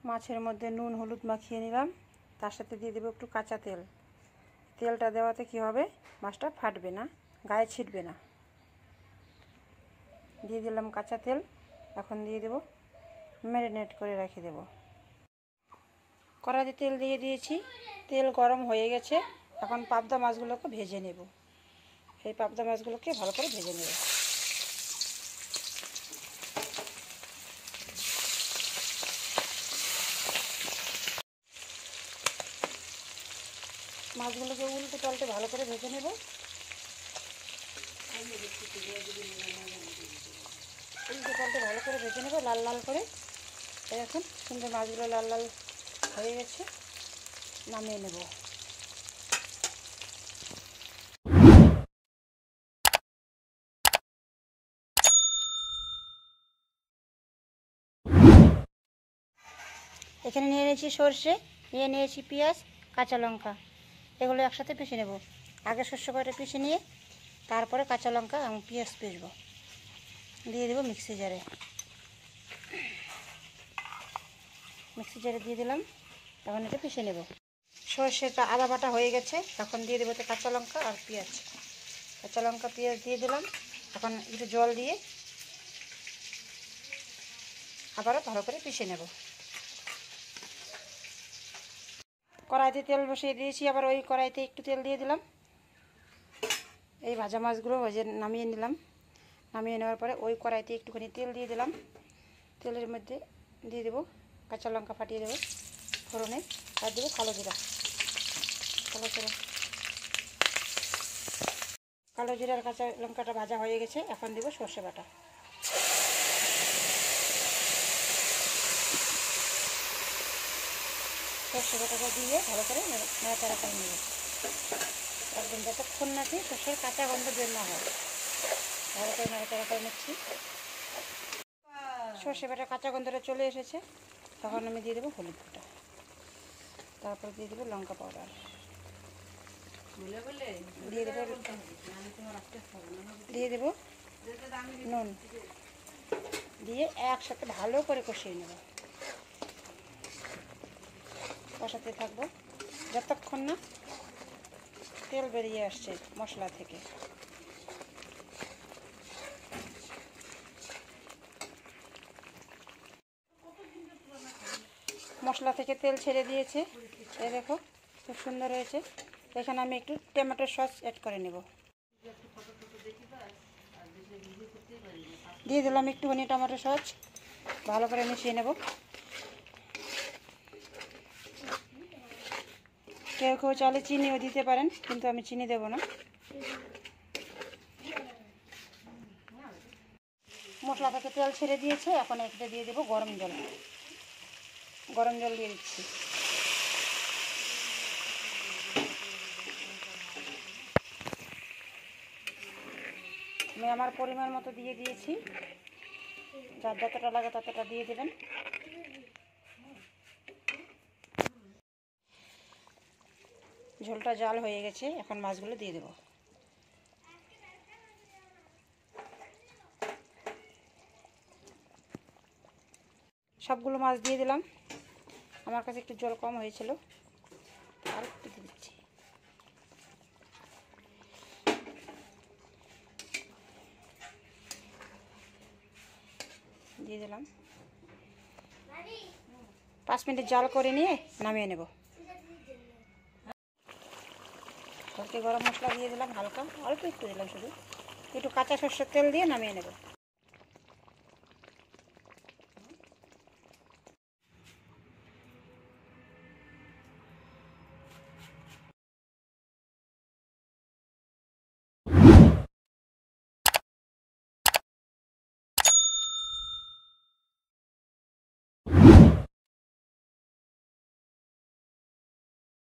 মাছের মধ্যে নুন হলুদ মাখিয়ে নিলাম, তার সাথে দিয়ে দেবো একটু কাঁচা তেল। তেলটা দেওয়াতে কি হবে, মাছটা ফাটবে না, গায়ে ছিটবে না। দিয়ে দিলাম কাঁচা তেল। এখন দিয়ে দেবো, ম্যারিনেট করে রেখে দেবো। কড়াইতে তেল দিয়ে দিয়েছি, তেল গরম হয়ে গেছে। এখন পাবদা মাছগুলোকে ভেজে নেব। এই পাবদা মাছগুলোকে ভালো করে ভেজে নেব। মাছগুলোকে উল্টে পাল্টে ভালো করে ভেজে নেব। উল্টে পাল্টে ভালো করে ভেজে নেব, লাল লাল করে। এখন সুন্দর মাছগুলো লাল লাল হয়ে গেছে, নামিয়ে নেব। এখানে নিয়ে নিয়েছি সর্ষে, নিয়ে নিয়েছি পেঁয়াজ, কাঁচা লঙ্কা। এগুলো একসাথে পিষে নেব। আগে সর্ষে কয়টা পিষে নিয়ে তারপরে কাঁচা লঙ্কা এবং পেঁয়াজ পিষবো। দিয়ে দেবো মিক্সি জারে। মিক্সি জারে দিয়ে দিলাম। এখন এটা পিষে নেব। সর্ষেটা আদা বাটা হয়ে গেছে। এখন দিয়ে দেবো কাঁচা লঙ্কা আর পেঁয়াজ। কাঁচা লঙ্কা পেঁয়াজ দিয়ে দিলাম। এখন একটু জল দিয়ে আবারও ভালো করে পিষে নেব। কড়াইতে তেল বসিয়ে দিয়েছি, আবার ওই কড়াইতে একটু তেল দিয়ে দিলাম। এই ভাজা মাছগুলো ভেজে নামিয়ে নিলাম। নামিয়ে নেওয়ার পরে ওই কড়াইতে একটুখানি তেল দিয়ে দিলাম। তেলের মধ্যে দিয়ে দেবো কাঁচা লঙ্কা ফাটিয়ে দেবো ফোড়নে, আর দেবো কালো জিরা। কালো জিরার কাঁচা লঙ্কাটা ভাজা হয়ে গেছে। এখন দেবো সর্ষে বাটা। সর্ষে বাটাটা দিয়ে ভালো করে নাড়াচাড়া করে নেব। একদম যতক্ষণ নাকি সর্ষের কাঁচা গন্ধ বের না হয়, ভালো করে নাড়াচাড়া করে নিচ্ছি। সর্ষে বাটার কাঁচা গন্ধটা চলে এসেছে। তখন আমি দিয়ে দেবো হলুদ বাটা, তারপর দিয়ে দেবো লঙ্কা পাউডার, দিয়ে দেবো নুন, দিয়ে একসাথে ভালো করে কষিয়ে নেব। কষাতে থাকবো যতক্ষণ না তেল বেরিয়ে আসছে মশলা থেকে। মশলা থেকে তেল ছেড়ে দিয়েছে, এই দেখো খুব সুন্দর হয়েছে। এখানে আমি একটু টমেটো সস অ্যাড করে নেব। দিয়ে দিলাম একটুখানি টমেটো সস, ভালো করে মিশিয়ে নেব। কেউ কেউ চাইলে চিনিও দিতে পারেন, কিন্তু আমি চিনি দেব না। মশলা থেকে তেল ছেড়ে দিয়েছে। এখন এতে দিয়ে দেবো গরম জল। গরম জল দিয়ে দিচ্ছি। আমি আমার পরিমাণ মতো দিয়ে দিয়েছি, যার যতটা লাগে ততটা দিয়ে দেবেন। ঝোলটা জাল হয়ে গেছে। এখন মাছগুলো দিয়ে দেবো। সবগুলো মাছ দিয়ে দিলাম। আমার কাছে একটু জল কম হয়েছিল, আর একটু দিয়ে দিচ্ছি। দিয়ে দিলাম। 5 মিনিট জাল করে নিয়ে নামিয়ে নেব। গরম মশলা দিয়ে দিলাম, হালকা অল্প একটু দিলাম, শুধু একটু কাঁচা সরষের তেল দিয়ে নামিয়ে নেব।